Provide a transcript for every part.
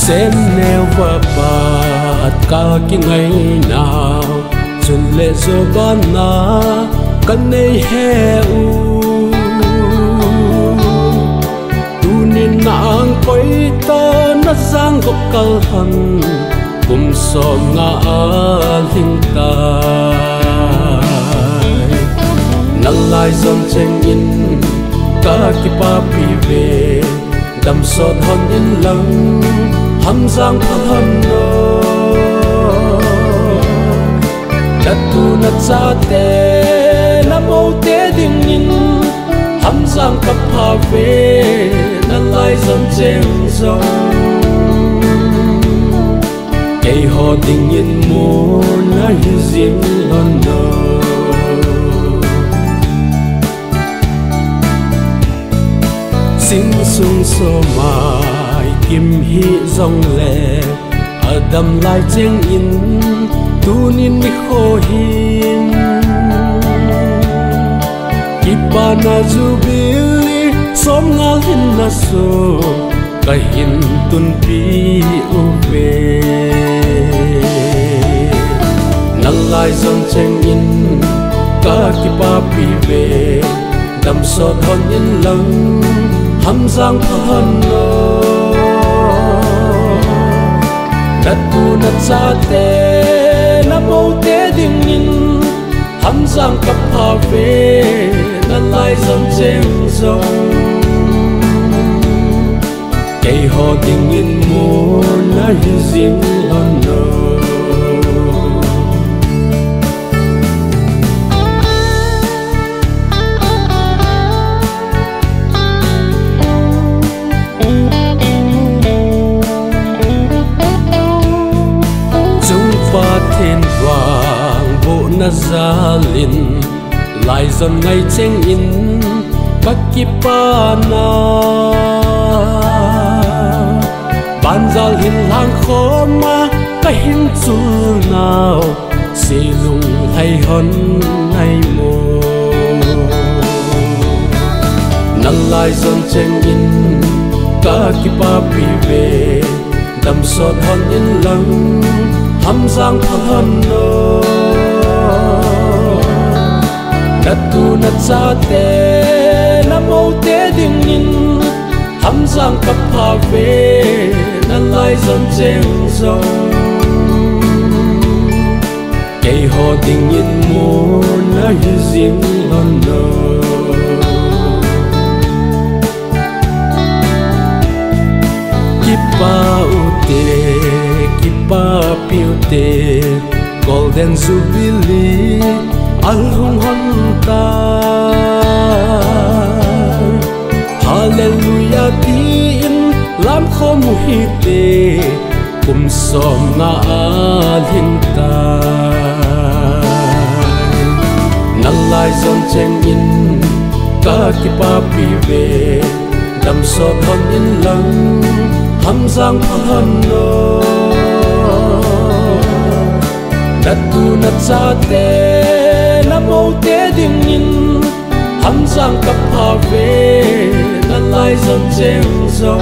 Xem neo và bạt cả cái ngày nào chun lệ zo ban na kan nei he u tu nin nang koi ta na sang gok kal han kum som nga linh ta nang lai zon cheng in ka ki pa pi ve dam sot hon in lang ham giang thân no đặt tu nát cha te na mâu te ding in ham giang cấp hà về na lai dần chênh dòng cây họ ding in mô na hi riêng lon no sinh sung so mai kim hi dòng lệ Adam lai cheng in tunin mi kho hin kipana jubili som ngal hin na so ka hin tun pi uve nang lai zon cheng in ka kipa pi ve dam sot hon in lang ham giang phan no đặt tu nát cha te na mâu te ding in ham giang cấp hà về na lai dần chênh dòng cây họ ding in mô na hi riêng lon no thiên vàng bộ na gia linh lại dần ngày chênh in bắc kipa na ban gia linh lang khó ma cái hin chu nào xì lung hay hon hay mô nang lại dần chênh in cả kipa pi về đầm sot hon in lang ham giang phan no đặt tu nát cha te na mâu te ding in ham giang cấp hà về na lai dần chênh dòng cây họ ding in mô na hi riêng lon no kipa ute kipa piute golden jubilee alhung hon ta hallelujah ti in lam kho mu hi te kum som na linh ta nang lai zon cheng in ka kipa pi ve dam sot hon in lang ham giang phan no đặt tu nát cha te na mâu te ding in ham giang cấp hà về na lai dần chênh dòng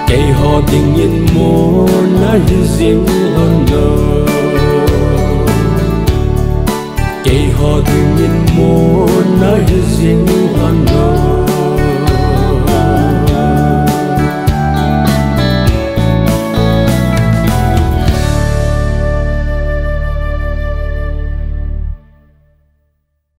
cây họ ding in mô na hi riêng lon no cây họ ding in mô na hi riêng lon no